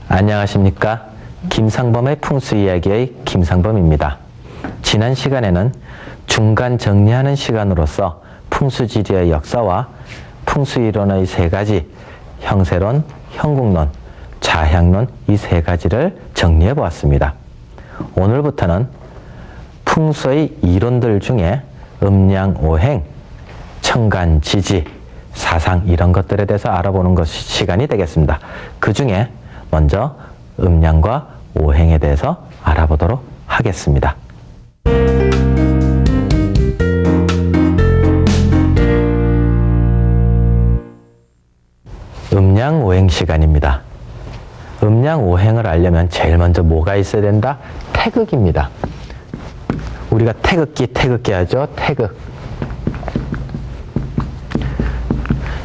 안녕하십니까. 김상범의 풍수이야기의 김상범입니다. 지난 시간에는 중간 정리하는 시간으로서 풍수지리의 역사와 풍수이론의 세 가지, 형세론, 형국론, 자향론 이 세 가지를 정리해 보았습니다. 오늘부터는 풍수의 이론들 중에 음양오행, 천간지지, 사상 이런 것들에 대해서 알아보는 것이 시간이 되겠습니다. 그 중에 먼저 음양과 오행에 대해서 알아보도록 하겠습니다. 음양오행 시간입니다. 음양오행을 알려면 제일 먼저 뭐가 있어야 된다? 태극입니다. 우리가 태극기 하죠. 태극.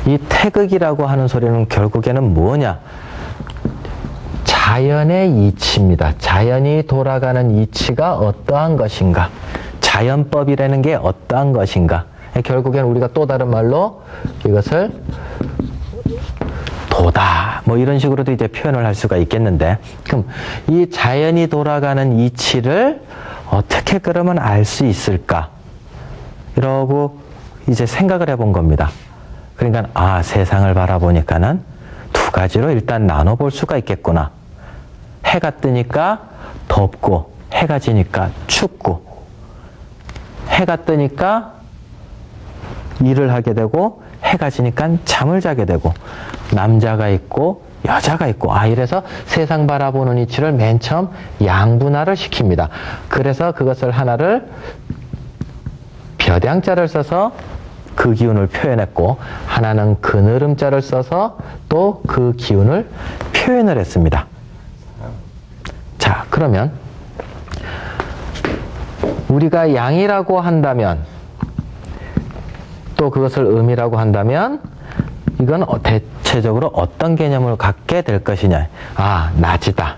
이 태극이라고 하는 소리는 결국에는 뭐냐? 자연의 이치입니다. 자연이 돌아가는 이치가 어떠한 것인가? 자연법이라는 게 어떠한 것인가? 결국에는 우리가 또 다른 말로 이것을 도다 뭐 이런 식으로도 이제 표현을 할 수가 있겠는데, 그럼 이 자연이 돌아가는 이치를 어떻게 그러면 알 수 있을까? 이러고 이제 생각을 해본 겁니다. 그러니까 세상을 바라보니까는 두 가지로 일단 나눠볼 수가 있겠구나. 해가 뜨니까 덥고 해가 지니까 춥고, 해가 뜨니까 일을 하게 되고 해가 지니까 잠을 자게 되고, 남자가 있고 여자가 있고, 이래서 세상 바라보는 이치를 맨 처음 양분화를 시킵니다. 그래서 그것을 하나를 벼대양자를 써서 그 기운을 표현했고, 하나는 그늘음자를 써서 또 그 기운을 표현을 했습니다. 자, 그러면 우리가 양이라고 한다면, 또 그것을 음이라고 한다면, 이건 대체적으로 어떤 개념을 갖게 될 것이냐. 낮이다.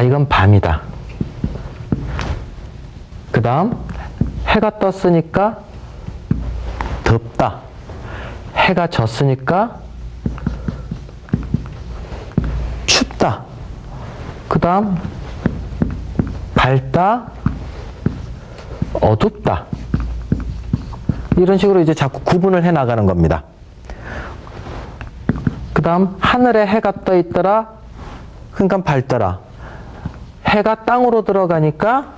이건 밤이다. 그 다음 해가 떴으니까 덥다. 해가 졌으니까 춥다. 그 다음 밝다. 어둡다. 이런 식으로 이제 자꾸 구분을 해 나가는 겁니다. 그 다음 하늘에 해가 떠 있더라. 그러니까 밝더라. 해가 땅으로 들어가니까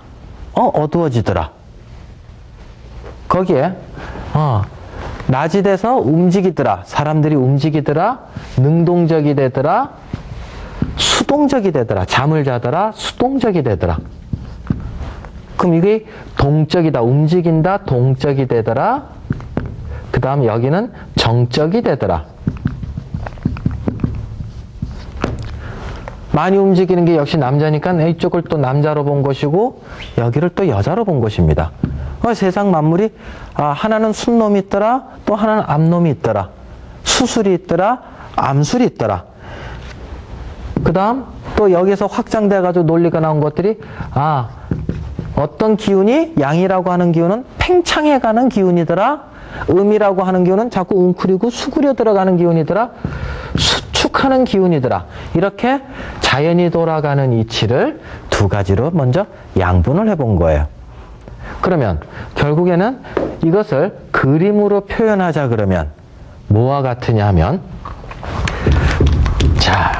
어두워지더라. 거기에 낮이 돼서 움직이더라. 사람들이 움직이더라. 능동적이 되더라. 수동적이 되더라. 잠을 자더라. 수동적이 되더라. 그럼 이게 동적이다. 움직인다. 동적이 되더라. 그 다음 여기는 정적이 되더라. 많이 움직이는 게 역시 남자니까 이쪽을 또 남자로 본 것이고, 여기를 또 여자로 본 것입니다. 세상 만물이 하나는 순놈이 있더라. 또 하나는 암놈이 있더라. 수술이 있더라. 암술이 있더라. 그 다음 또 여기서 확장돼 가지고 논리가 나온 것들이 어떤 기운이, 양이라고 하는 기운은 팽창해 가는 기운이더라. 음이라고 하는 기운은 자꾸 웅크리고 수그려 들어가는 기운이더라. 수축하는 기운이더라. 이렇게 자연이 돌아가는 이치를 두 가지로 먼저 양분을 해본 거예요. 그러면 결국에는 이것을 그림으로 표현하자 그러면 뭐와 같으냐 하면, 자,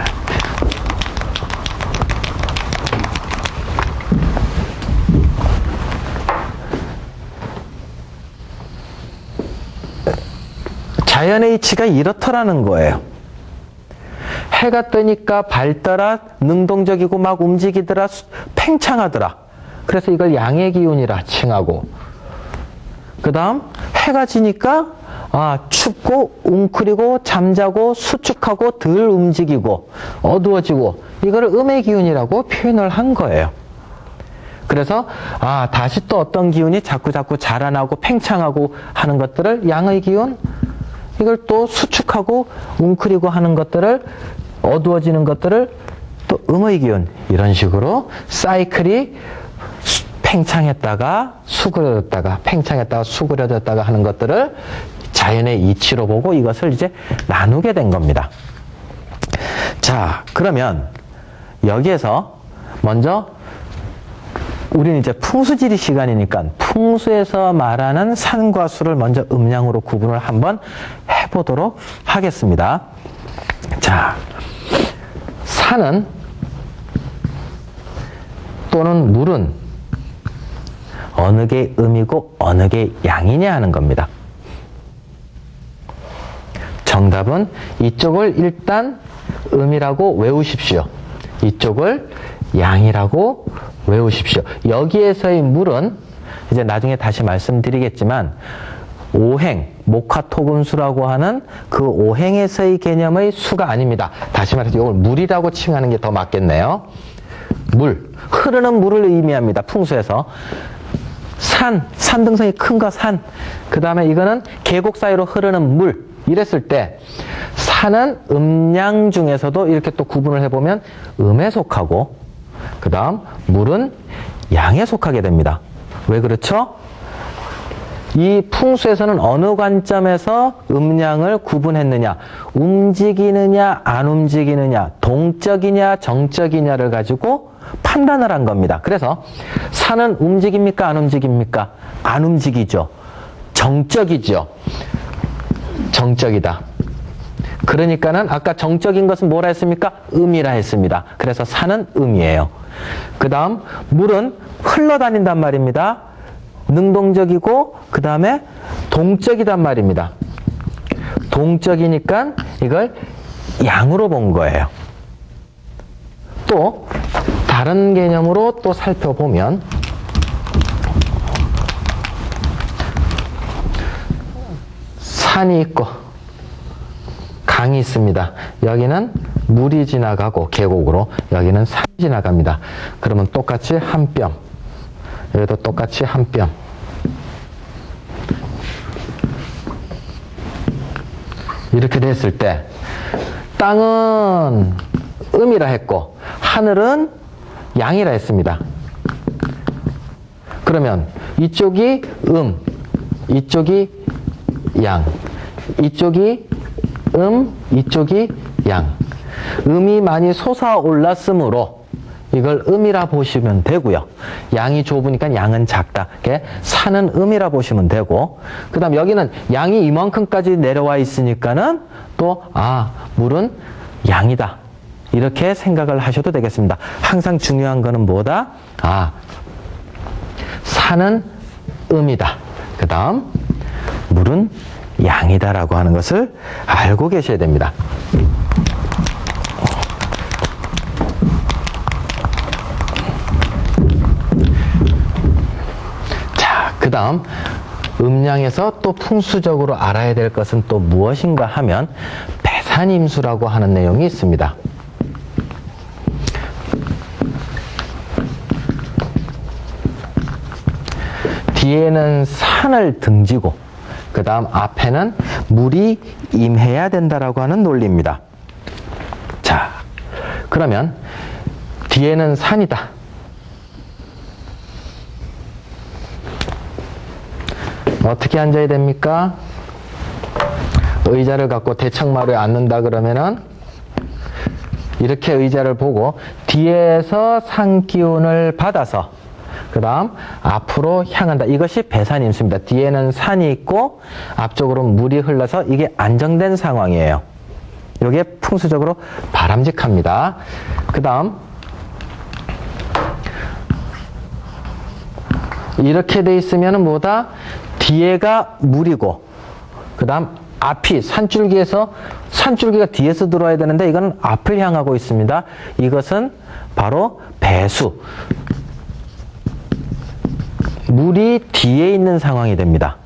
자연의 이치가 이렇더라는 거예요. 해가 뜨니까 밝더라. 능동적이고 막 움직이더라. 팽창하더라. 그래서 이걸 양의 기운이라 칭하고, 그 다음 해가 지니까 춥고 웅크리고 잠자고 수축하고 덜 움직이고 어두워지고, 이걸 음의 기운이라고 표현을 한 거예요. 그래서 다시 또 어떤 기운이 자꾸 자라나고 팽창하고 하는 것들을 양의 기운, 이걸 또 수축하고 웅크리고 하는 것들을, 어두워지는 것들을 또 음의 기운, 이런 식으로 사이클이 팽창했다가 수그러졌다가 팽창했다가 수그러졌다가 하는 것들을 자연의 이치로 보고 이것을 이제 나누게 된 겁니다. 자, 그러면 여기에서 먼저 우리는 이제 풍수지리 시간이니까 풍수에서 말하는 산과 수를 먼저 음량으로 구분을 한번 해보도록 하겠습니다. 자, 산은 또는 물은 어느 게 음이고 어느 게 양이냐 하는 겁니다. 정답은 이쪽을 일단 음이라고 외우십시오. 이쪽을 양이라고 외우십시오. 여기에서의 물은 이제 나중에 다시 말씀드리겠지만 오행, 목화토금수라고 하는 그 오행에서의 개념의 수가 아닙니다. 다시 말해서 이걸 물이라고 칭하는 게 더 맞겠네요. 물, 흐르는 물을 의미합니다. 풍수에서. 산등성이 큰 거 산. 그 다음에 이거는 계곡 사이로 흐르는 물. 이랬을 때 산은 음양 중에서도 이렇게 또 구분을 해보면 음에 속하고 그 다음 물은 양에 속하게 됩니다. 왜 그렇죠? 이 풍수에서는 어느 관점에서 음양을 구분했느냐, 움직이느냐 안 움직이느냐, 동적이냐 정적이냐를 가지고 판단을 한 겁니다. 그래서 산은 움직입니까 안 움직입니까? 안 움직이죠. 정적이죠. 정적이다. 그러니까는 아까 정적인 것은 뭐라 했습니까? 음이라 했습니다. 그래서 산은 음이에요. 그 다음 물은 흘러다닌단 말입니다. 능동적이고 그 다음에 동적이단 말입니다. 동적이니까 이걸 양으로 본 거예요. 또 다른 개념으로 또 살펴보면 산이 있고 강이 있습니다. 여기는 물이 지나가고 계곡으로 여기는 산이 지나갑니다. 그러면 똑같이 한 뼘, 여기도 똑같이 한 뼘. 이렇게 됐을 때 땅은 음이라 했고 하늘은 양이라 했습니다. 그러면 이쪽이 이쪽이 양, 이쪽이 이쪽이 양. 음이 많이 솟아올랐으므로 이걸 음이라 보시면 되고요. 양이 좁으니까 양은 작다. 산은 음이라 보시면 되고, 그 다음 여기는 양이 이만큼까지 내려와 있으니까는 또 물은 양이다. 이렇게 생각을 하셔도 되겠습니다. 항상 중요한 거는 뭐다? 산은 음이다. 그 다음 물은 양이다라고 하는 것을 알고 계셔야 됩니다. 자, 그 다음 음양에서 또 풍수적으로 알아야 될 것은 또 무엇인가 하면 배산임수라고 하는 내용이 있습니다. 뒤에는 산을 등지고 그 다음 앞에는 물이 임해야 된다라고 하는 논리입니다. 자, 그러면 뒤에는 산이다. 어떻게 앉아야 됩니까? 의자를 갖고 대청마루에 앉는다 그러면은 이렇게 의자를 보고 뒤에서 산 기운을 받아서 그 다음 앞으로 향한다. 이것이 배산임수입니다. 뒤에는 산이 있고 앞쪽으로 물이 흘러서 이게 안정된 상황이에요. 이게 풍수적으로 바람직합니다. 그 다음 이렇게 돼 있으면 뭐다? 뒤에가 물이고 그 다음 앞이 산줄기가 뒤에서 들어와야 되는데 이거는 앞을 향하고 있습니다. 이것은 바로 배수. 물이 뒤에 있는 상황이 됩니다.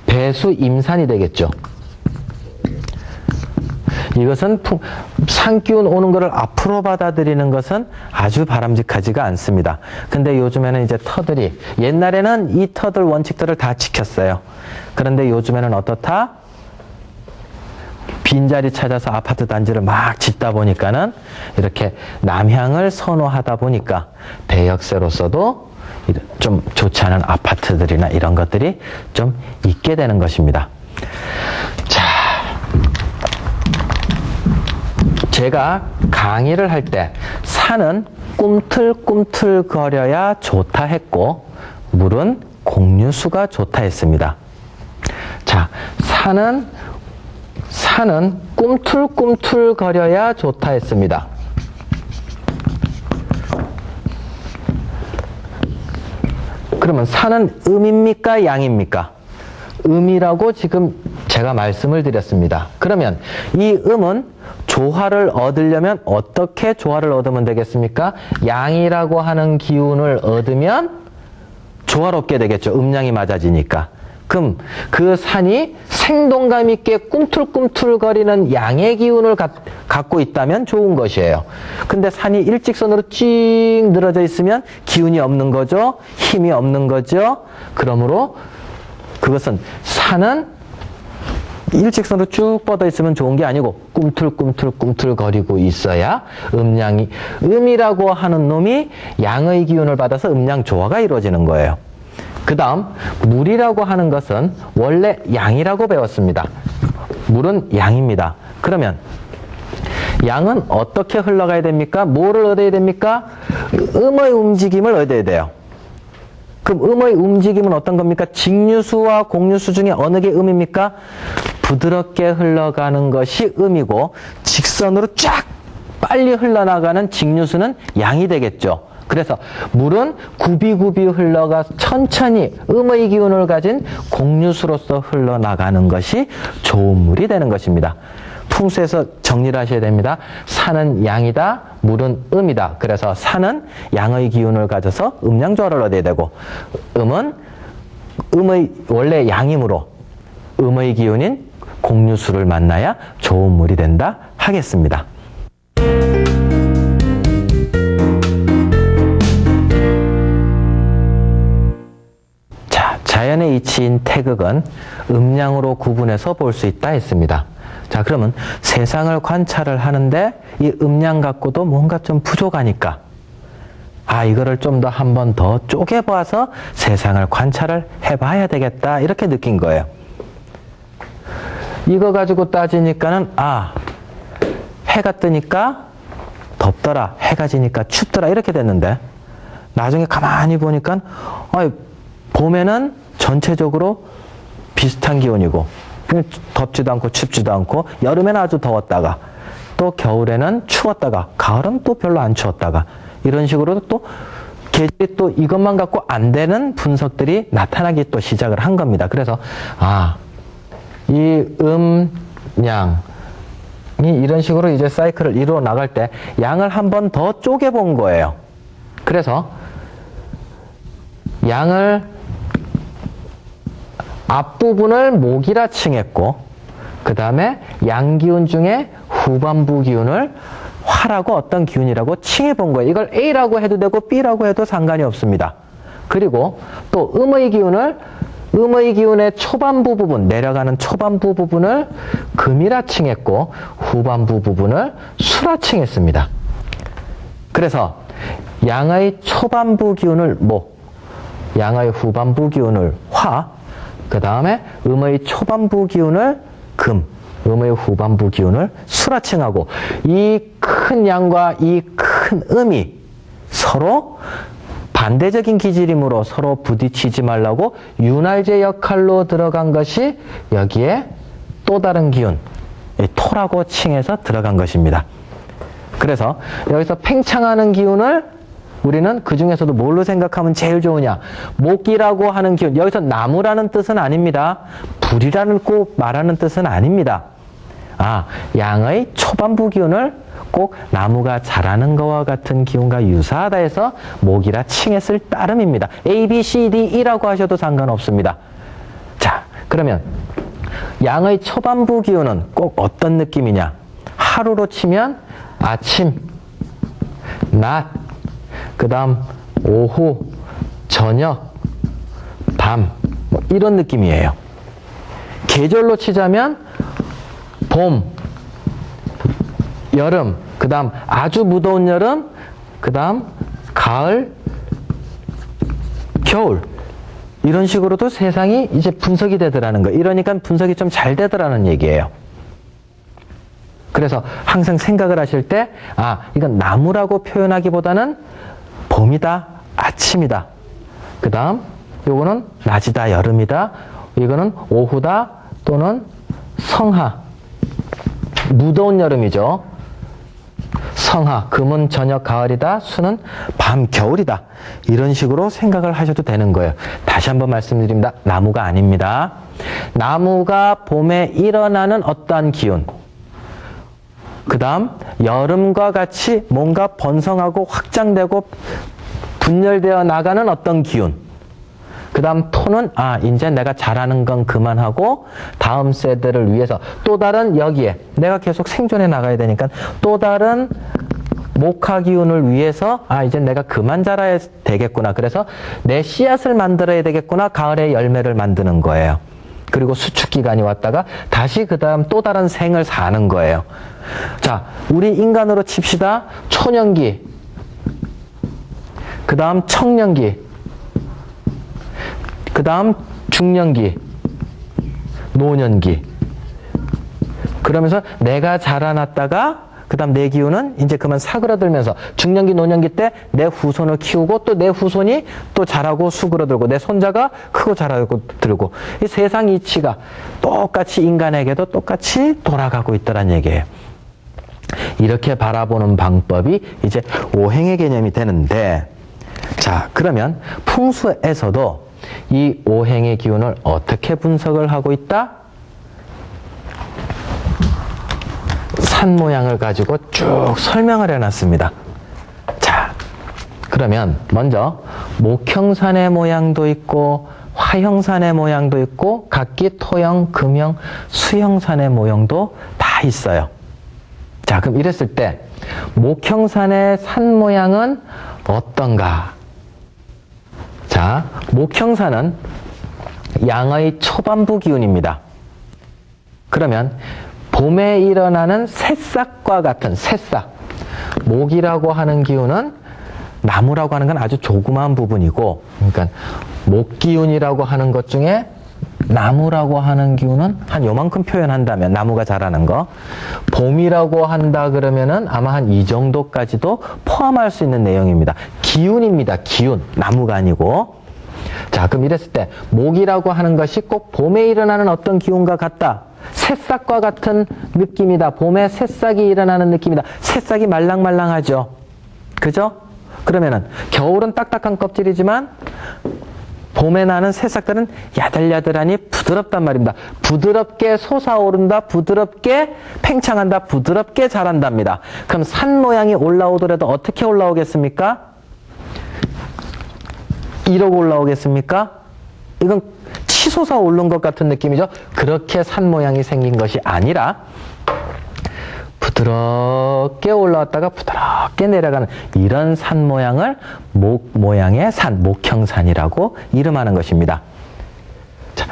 배수 임산이 되겠죠. 이것은 산기운 오는 것을 앞으로 받아들이는 것은 아주 바람직하지가 않습니다. 근데 요즘에는 이제 터들이, 옛날에는 이 터들 원칙들을 다 지켰어요. 그런데 요즘에는 어떻다? 빈자리 찾아서 아파트 단지를 막 짓다 보니까는 이렇게 남향을 선호하다 보니까 대역세로서도 좀 좋지 않은 아파트들이나 이런 것들이 좀 있게 되는 것입니다. 자, 제가 강의를 할 때 산은 꿈틀꿈틀거려야 좋다 했고 물은 공유수가 좋다 했습니다. 자, 산은 꿈틀꿈틀거려야 좋다 했습니다. 그러면 산은 음입니까? 양입니까? 음이라고 지금 제가 말씀을 드렸습니다. 그러면 이 음은 조화를 얻으려면 어떻게 조화를 얻으면 되겠습니까? 양이라고 하는 기운을 얻으면 조화롭게 되겠죠. 음양이 맞아지니까. 그럼 그 산이 생동감 있게 꿈틀꿈틀거리는 양의 기운을 갖고 있다면 좋은 것이에요. 근데 산이 일직선으로 쭉 늘어져 있으면 기운이 없는 거죠. 힘이 없는 거죠. 그러므로 그것은 산은 일직선으로 쭉 뻗어 있으면 좋은 게 아니고 꿈틀꿈틀꿈틀거리고 있어야 음이라고 하는 놈이 양의 기운을 받아서 음양 조화가 이루어지는 거예요. 그 다음 물이라고 하는 것은 원래 양이라고 배웠습니다. 물은 양입니다. 그러면 양은 어떻게 흘러가야 됩니까? 뭐를 얻어야 됩니까? 음의 움직임을 얻어야 돼요. 그럼 음의 움직임은 어떤 겁니까? 직류수와 공유수 중에 어느 게 음입니까? 부드럽게 흘러가는 것이 음이고 직선으로 쫙 빨리 흘러나가는 직류수는 양이 되겠죠. 그래서 물은 굽이굽이 흘러가 천천히 음의 기운을 가진 공유수로서 흘러나가는 것이 좋은 물이 되는 것입니다. 풍수에서 정리를 하셔야 됩니다. 산은 양이다, 물은 음이다. 그래서 산은 양의 기운을 가져서 음양조화를 얻어야 되고 음은 음의 원래 양이므로 음의 기운인 공유수를 만나야 좋은 물이 된다 하겠습니다. 자, 자연의 이치인 태극은 음양으로 구분해서 볼 수 있다 했습니다. 자, 그러면 세상을 관찰을 하는데 이 음양 갖고도 뭔가 좀 부족하니까 이거를 좀 더 한 번 더 쪼개봐서 세상을 관찰을 해봐야 되겠다 이렇게 느낀 거예요. 이거 가지고 따지니까는 해가 뜨니까 덥더라, 해가 지니까 춥더라 이렇게 됐는데 나중에 가만히 보니까 봄에는 전체적으로 비슷한 기온이고 덥지도 않고 춥지도 않고 여름에는 아주 더웠다가 또 겨울에는 추웠다가 가을은 또 별로 안 추웠다가 이런 식으로 또 계절이 또 이것만 갖고 안 되는 분석들이 나타나기 또 시작을 한 겁니다. 그래서 이 양이 이런 식으로 이제 사이클을 이루어 나갈 때 양을 한 번 더 쪼개 본 거예요. 그래서 양을 앞부분을 목이라 칭했고 그 다음에 양기운 중에 후반부 기운을 화라고 어떤 기운이라고 칭해 본 거예요. 이걸 A라고 해도 되고 B라고 해도 상관이 없습니다. 그리고 또 음의 기운의 초반부 부분, 내려가는 초반부 부분을 금이라 칭했고 후반부 부분을 수라 칭했습니다. 그래서 양의 초반부 기운을 목, 양의 후반부 기운을 화, 그 다음에 음의 초반부 기운을 금, 음의 후반부 기운을 수라 칭하고 이 큰 양과 이 큰 음이 서로 반대적인 기질이므로 서로 부딪히지 말라고 윤활제 역할로 들어간 것이 여기에 또 다른 기운, 토라고 칭해서 들어간 것입니다. 그래서 여기서 팽창하는 기운을 우리는 그 중에서도 뭘로 생각하면 제일 좋으냐? 목이라고 하는 기운, 여기서 나무라는 뜻은 아닙니다. 불이라는 꼭 말하는 뜻은 아닙니다. 양의 초반부 기운을 꼭 나무가 자라는 것과 같은 기운과 유사하다 해서 목이라 칭했을 따름입니다. A, B, C, D, E라고 하셔도 상관없습니다. 자, 그러면 양의 초반부 기운은 꼭 어떤 느낌이냐? 하루로 치면 아침, 낮, 그 다음 오후, 저녁, 밤 이런 느낌이에요. 계절로 치자면 봄, 여름, 그 다음 아주 무더운 여름, 그 다음 가을, 겨울 이런 식으로도 세상이 이제 분석이 되더라는 거예요. 이러니까 분석이 좀 잘 되더라는 얘기예요. 그래서 그래서 항상 생각을 하실 때, 이건 나무라고 표현하기보다는 봄이다, 아침이다. 그 다음, 요거는 낮이다, 여름이다. 이거는 오후다, 또는 성하. 무더운 여름이죠. 성하, 금은 저녁 가을이다, 수는 밤 겨울이다. 이런 식으로 생각을 하셔도 되는 거예요. 다시 한번 말씀드립니다. 나무가 아닙니다. 나무가 봄에 일어나는 어떠한 기운, 그 다음 여름과 같이 뭔가 번성하고 확장되고 분열되어 나가는 어떤 기운, 그 다음 토는 이제 내가 잘하는 건 그만하고 다음 세대를 위해서 또 다른, 여기에 내가 계속 생존해 나가야 되니까 또 다른 목화 기운을 위해서 이제 내가 그만 자라야 되겠구나. 그래서 내 씨앗을 만들어야 되겠구나. 가을에 열매를 만드는 거예요. 그리고 수축기간이 왔다가 다시 그 다음 또 다른 생을 사는 거예요. 자, 우리 인간으로 칩시다. 초년기, 그 다음 청년기, 그 다음 중년기, 노년기. 그러면서 내가 자라났다가 그 다음 내 기운은 이제 그만 사그라들면서 중년기, 노년기 때 내 후손을 키우고 또 내 후손이 또 자라고 수그러들고 내 손자가 크고 자라고 들고, 이 세상 이치가 똑같이 인간에게도 똑같이 돌아가고 있다는 얘기예요. 이렇게 바라보는 방법이 이제 오행의 개념이 되는데, 자, 그러면 풍수에서도 이 오행의 기운을 어떻게 분석을 하고 있다? 산 모양을 가지고 쭉 설명을 해놨습니다. 자, 그러면 먼저 목형산의 모양도 있고 화형산의 모양도 있고 각기 토형, 금형, 수형산의 모양도 다 있어요. 자, 그럼 이랬을 때 목형산의 산 모양은 어떤가? 자, 목형산은 양의 초반부 기운입니다. 그러면 봄에 일어나는 새싹과 같은 새싹, 목이라고 하는 기운은 나무라고 하는 건 아주 조그마한 부분이고, 그러니까 목기운이라고 하는 것 중에 나무라고 하는 기운은 한 요만큼 표현한다면, 나무가 자라는 거, 봄이라고 한다 그러면은 아마 한 이 정도까지도 포함할 수 있는 내용입니다. 기운입니다. 기운, 나무가 아니고. 자, 그럼 이랬을 때 목이라고 하는 것이 꼭 봄에 일어나는 어떤 기운과 같다. 새싹과 같은 느낌이다. 봄에 새싹이 일어나는 느낌이다. 새싹이 말랑말랑하죠. 그죠? 그러면은 겨울은 딱딱한 껍질이지만 봄에 나는 새싹들은 야들야들하니 부드럽단 말입니다. 부드럽게 솟아오른다. 부드럽게 팽창한다. 부드럽게 자란답니다. 그럼 산 모양이 올라오더라도 어떻게 올라오겠습니까? 이러고 올라오겠습니까? 이건 치솟아 오른 것 같은 느낌이죠. 그렇게 산 모양이 생긴 것이 아니라 부드럽게 올라왔다가 부드럽게 내려가는 이런 산 모양을 목 모양의 산, 목형산이라고 이름하는 것입니다. 자,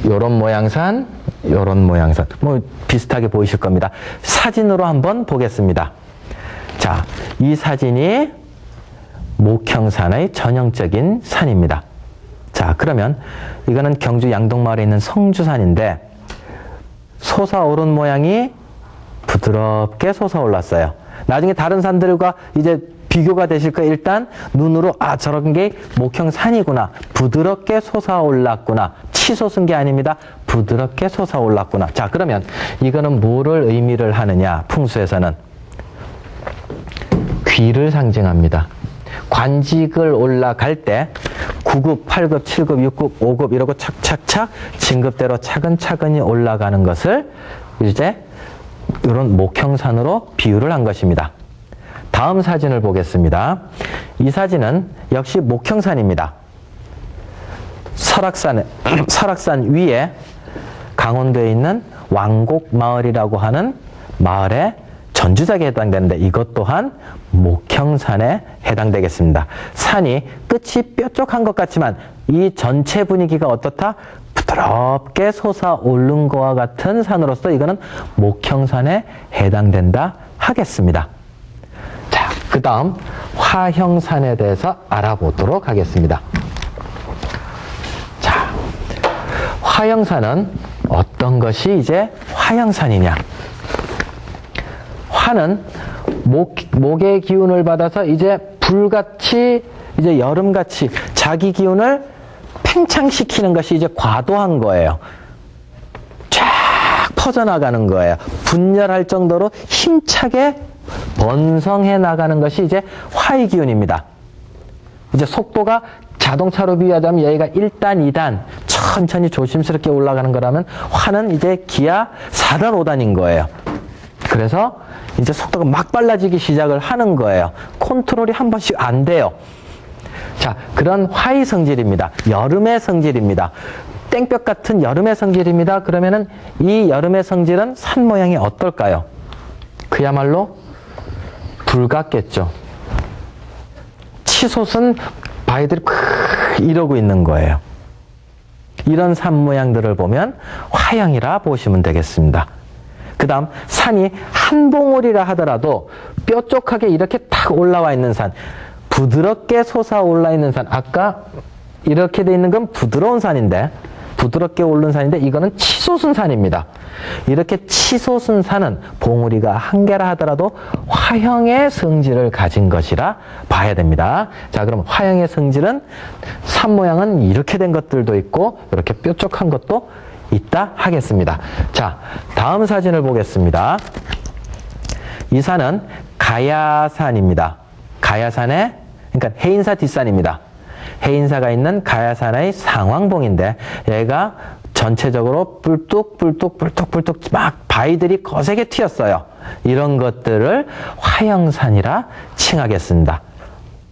요런 모양산, 요런 모양산. 뭐 비슷하게 보이실 겁니다. 사진으로 한번 보겠습니다. 자, 이 사진이 목형산의 전형적인 산입니다. 자, 그러면 이거는 경주 양동마을에 있는 성주산인데 솟아오른 모양이 부드럽게 솟아올랐어요. 나중에 다른 산들과 이제 비교가 되실 거예요. 일단 눈으로 저런 게 목형산이구나. 부드럽게 솟아올랐구나. 치솟은 게 아닙니다. 부드럽게 솟아올랐구나. 자, 그러면 이거는 뭐를 의미를 하느냐? 풍수에서는 귀를 상징합니다. 관직을 올라갈 때 9급, 8급, 7급, 6급, 5급 이러고 착착착 진급대로 차근차근히 올라가는 것을 이제 이런 목형산으로 비유를 한 것입니다. 다음 사진을 보겠습니다. 이 사진은 역시 목형산입니다. 설악산 위에 강원도에 있는 왕곡마을이라고 하는 마을의 전주작에 해당되는데 이것 또한 목형산에 해당되겠습니다. 산이 끝이 뾰족한 것 같지만 이 전체 분위기가 어떻다? 부드럽게 솟아오른 것과 같은 산으로서 이거는 목형산에 해당된다 하겠습니다. 자, 그 다음 화형산에 대해서 알아보도록 하겠습니다. 자, 화형산은 어떤 것이 이제 화형산이냐? 화는 목의 기운을 받아서 이제 불같이, 이제 여름같이 자기 기운을 팽창시키는 것이 이제 과도한 거예요. 쫙 퍼져나가는 거예요. 분열할 정도로 힘차게 번성해 나가는 것이 이제 화의 기운입니다. 이제 속도가 자동차로 비유하자면 여기가 1단, 2단 천천히 조심스럽게 올라가는 거라면 화는 이제 기아 4단, 5단인 거예요. 그래서 이제 속도가 막 빨라지기 시작을 하는 거예요. 컨트롤이 한 번씩 안 돼요. 자, 그런 화의 성질입니다. 여름의 성질입니다. 땡볕 같은 여름의 성질입니다. 그러면은 이 여름의 성질은 산 모양이 어떨까요? 그야말로 불같겠죠. 치솟은 바위들이 이러고 있는 거예요. 이런 산 모양들을 보면 화양이라 보시면 되겠습니다. 그 다음 산이 한 봉우리라 하더라도 뾰족하게 이렇게 탁 올라와 있는 산, 부드럽게 솟아올라 있는 산, 아까 이렇게 돼 있는 건 부드러운 산인데, 부드럽게 오른 산인데 이거는 치솟은 산입니다. 이렇게 치솟은 산은 봉우리가 한 개라 하더라도 화형의 성질을 가진 것이라 봐야 됩니다. 자, 그럼 화형의 성질은 산 모양은 이렇게 된 것들도 있고 이렇게 뾰족한 것도 있다 하겠습니다. 자, 다음 사진을 보겠습니다. 이 산은 가야산입니다. 가야산의, 그러니까 해인사 뒷산입니다. 해인사가 있는 가야산의 상왕봉인데 얘가 전체적으로 뿔뚝 막 바위들이 거세게 튀었어요. 이런 것들을 화형산이라 칭하겠습니다.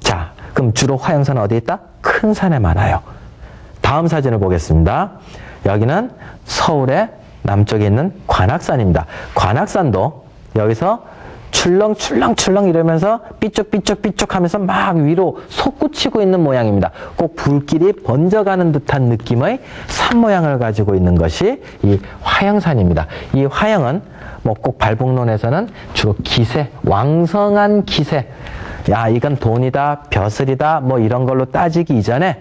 자, 그럼 주로 화형산은 어디 있다? 큰 산에 많아요. 다음 사진을 보겠습니다. 여기는 서울의 남쪽에 있는 관악산입니다. 관악산도 여기서 출렁출렁 이러면서 삐쩍 하면서 막 위로 솟구치고 있는 모양입니다. 꼭 불길이 번져가는 듯한 느낌의 산 모양을 가지고 있는 것이 이 화형산입니다. 이 화형은 뭐 꼭 발복론에서는 주로 기세, 왕성한 기세, 야, 이건 돈이다, 벼슬이다, 뭐 이런 걸로 따지기 이전에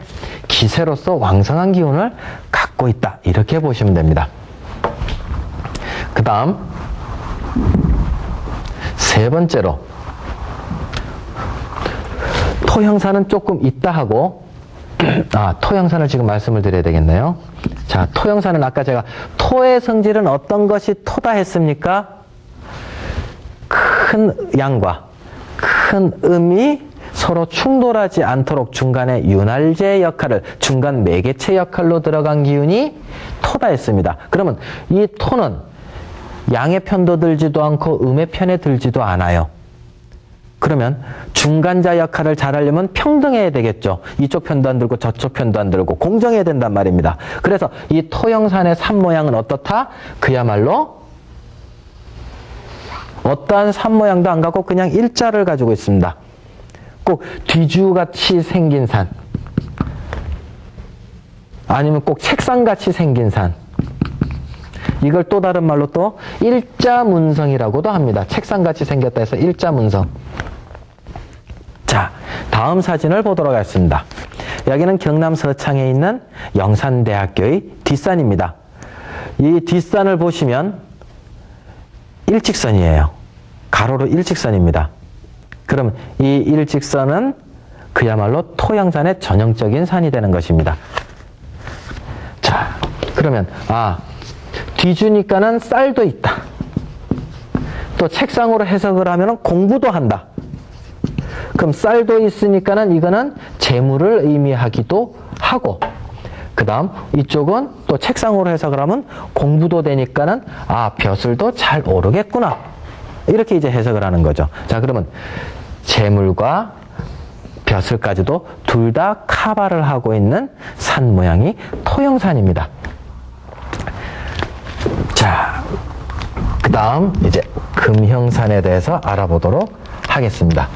기세로서 왕성한 기운을 갖고 있다. 이렇게 보시면 됩니다. 그 다음 세 번째로 토형산은 조금 있다 하고, 토형산을 지금 말씀을 드려야 되겠네요. 자, 토형산은 아까 제가 토의 성질은 어떤 것이 토다 했습니까? 큰 양과 큰 음이 서로 충돌하지 않도록 중간에 윤활제 역할을, 중간 매개체 역할로 들어간 기운이 토다 했습니다. 그러면 이 토는 양의 편도 들지도 않고 음의 편에 들지도 않아요. 그러면 중간자 역할을 잘하려면 평등해야 되겠죠. 이쪽 편도 안 들고 저쪽 편도 안 들고 공정해야 된단 말입니다. 그래서 이 토형산의 산 모양은 어떻다? 그야말로 어떠한 산 모양도 안 갖고 그냥 일자를 가지고 있습니다. 꼭 뒤주같이 생긴 산, 아니면 꼭 책상같이 생긴 산, 이걸 또 다른 말로 또 일자문성이라고도 합니다. 책상같이 생겼다 해서 일자문성. 자, 다음 사진을 보도록 하겠습니다. 여기는 경남 서창에 있는 영산대학교의 뒷산입니다. 이 뒷산을 보시면 일직선이에요. 가로로 일직선입니다. 그럼 이 일직선은 그야말로 토형산의 전형적인 산이 되는 것입니다. 자, 그러면 뒤주니까는 쌀도 있다. 또 책상으로 해석을 하면 공부도 한다. 그럼 쌀도 있으니까는 이거는 재물을 의미하기도 하고, 그 다음 이쪽은 또 책상으로 해석을 하면 공부도 되니까는 벼슬도 잘 오르겠구나. 이렇게 이제 해석을 하는 거죠. 자, 그러면 재물과 벼슬까지도 둘 다 커버를 하고 있는 산 모양이 토형산입니다. 자, 그 다음 이제 금형산에 대해서 알아보도록 하겠습니다.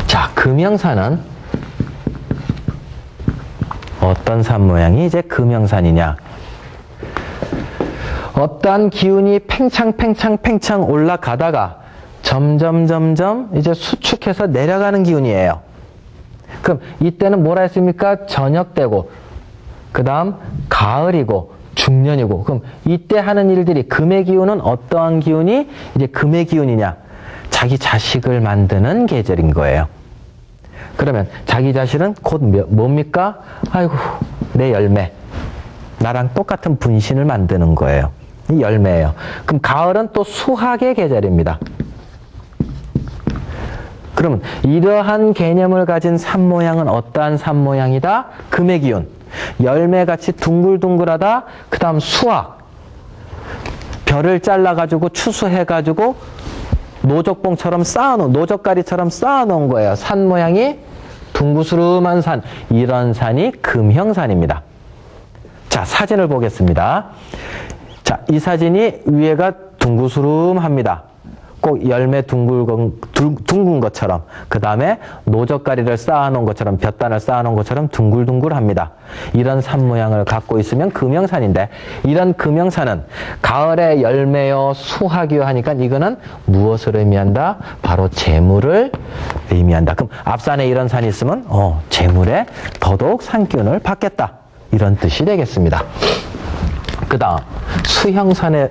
자, 금형산은 어떤 산 모양이 이제 금형산이냐? 어떠한 기운이 팽창 올라가다가 점점 이제 수축해서 내려가는 기운이에요. 그럼 이때는 뭐라 했습니까? 저녁 되고, 그 다음 가을이고, 중년이고, 그럼 이때 하는 일들이 금의 기운은 어떠한 기운이 이제 금의 기운이냐? 자기 자식을 만드는 계절인 거예요. 그러면 자기 자식은 곧 뭡니까? 아이고, 내 열매. 나랑 똑같은 분신을 만드는 거예요. 이 열매예요. 그럼 가을은 또 수학의 계절입니다. 그러면 이러한 개념을 가진 산 모양은 어떠한 산 모양이다? 금의 기운. 열매같이 둥글둥글하다. 그 다음 수학. 별을 잘라가지고 추수해가지고 노적봉처럼 쌓아놓은, 노적가리처럼 쌓아놓은 거예요. 산 모양이 둥구스름한 산. 이런 산이 금형산입니다. 자, 사진을 보겠습니다. 자, 이 사진이 위에가 둥구스름합니다. 꼭 열매 둥근 것처럼, 그 다음에 노적가리를 쌓아놓은 것처럼, 볕단을 쌓아놓은 것처럼 둥글둥글합니다. 이런 산 모양을 갖고 있으면 금형산인데, 이런 금형산은 가을에 열매요 수학이요 하니까 이거는 무엇을 의미한다? 바로 재물을 의미한다. 그럼 앞산에 이런 산이 있으면 재물에 더더욱 산기운을 받겠다, 이런 뜻이 되겠습니다. 그 다음 수형산의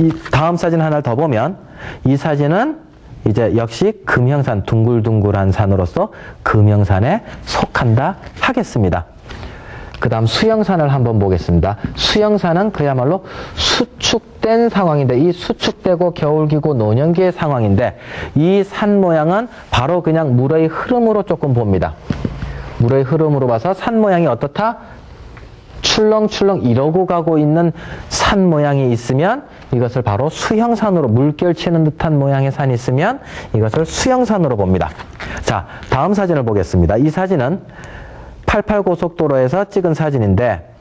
이 다음 사진 하나를 더 보면, 이 사진은 이제 역시 금형산, 둥글둥글한 산으로서 금형산에 속한다 하겠습니다. 그 다음 수형산을 한번 보겠습니다. 수형산은 그야말로 수축된 상황인데, 이 수축되고 겨울기고 노년기의 상황인데, 이 산 모양은 바로 그냥 물의 흐름으로 조금 봅니다. 물의 흐름으로 봐서 산 모양이 어떻다? 출렁출렁 이러고 가고 있는 산 모양이 있으면 이것을 바로 수형산으로, 물결 치는 듯한 모양의 산이 있으면 이것을 수형산으로 봅니다. 자, 다음 사진을 보겠습니다. 이 사진은 88고속도로에서 찍은 사진인데,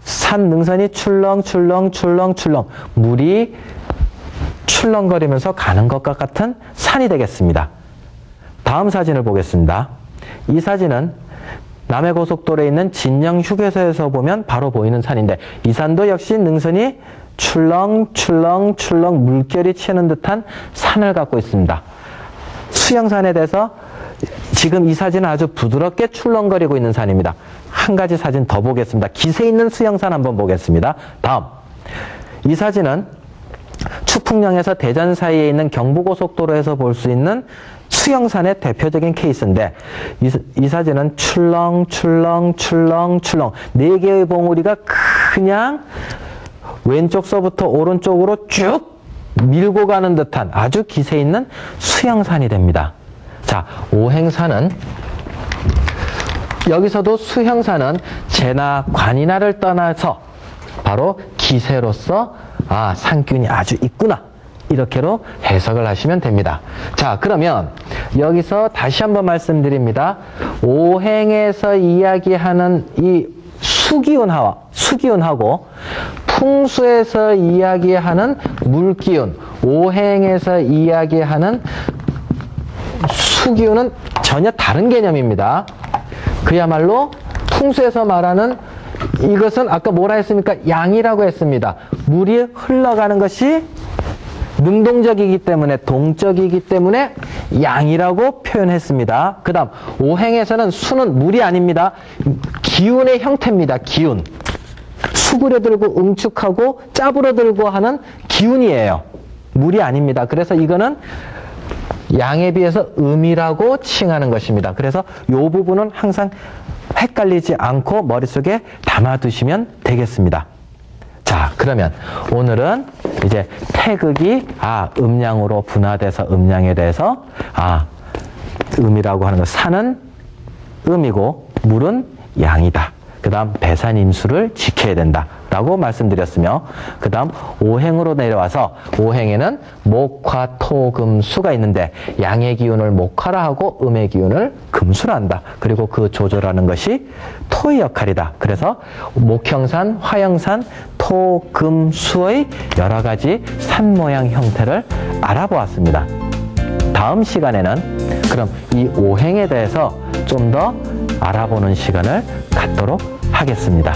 산 능선이 출렁출렁 물이 출렁거리면서 가는 것과 같은 산이 되겠습니다. 다음 사진을 보겠습니다. 이 사진은 남해고속도로에 있는 진영휴게소에서 보면 바로 보이는 산인데, 이 산도 역시 능선이 출렁출렁 물결이 치는 듯한 산을 갖고 있습니다. 수형산에 대해서 지금 이 사진은 아주 부드럽게 출렁거리고 있는 산입니다. 한 가지 사진 더 보겠습니다. 기세 있는 수형산 한번 보겠습니다. 다음, 이 사진은 추풍령에서 대전 사이에 있는 경부고속도로에서 볼 수 있는 수형산의 대표적인 케이스인데, 이 사진은 출렁 4개의 봉우리가 그냥 왼쪽서부터 오른쪽으로 쭉 밀고 가는 듯한 아주 기세 있는 수형산이 됩니다. 자, 오행산은, 여기서도 수형산은 재나 관이나를 떠나서 바로 기세로서 산균이 아주 있구나, 이렇게로 해석을 하시면 됩니다. 자, 그러면 여기서 다시 한번 말씀드립니다. 오행에서 이야기하는 이 수기운하고 풍수에서 이야기하는 물기운, 오행에서 이야기하는 수기운은 전혀 다른 개념입니다. 그야말로 풍수에서 말하는 이것은 아까 뭐라 했습니까? 양이라고 했습니다. 물이 흘러가는 것이 능동적이기 때문에, 동적이기 때문에 양이라고 표현했습니다. 그 다음 오행에서는 수는 물이 아닙니다. 기운의 형태입니다. 기운. 수그려들고 응축하고 짜부러들고 하는 기운이에요. 물이 아닙니다. 그래서 이거는 양에 비해서 음이라고 칭하는 것입니다. 그래서 이 부분은 항상 헷갈리지 않고 머릿속에 담아두시면 되겠습니다. 자, 그러면 오늘은 이제 태극이 음양으로 분화돼서 음양에 대해서 음이라고 하는 것, 산은 음이고 물은 양이다. 그 다음 배산임수를 지켜야 된다 라고 말씀드렸으며, 그 다음 오행으로 내려와서 오행에는 목화, 토, 금, 수가 있는데, 양의 기운을 목화라 하고 음의 기운을 금수라 한다. 그리고 그 조절하는 것이 토의 역할이다. 그래서 목형산, 화형산, 토, 금, 수의 여러 가지 산 모양 형태를 알아보았습니다. 다음 시간에는 그럼 이 오행에 대해서 좀 더 알아보는 시간을 갖도록 하겠습니다.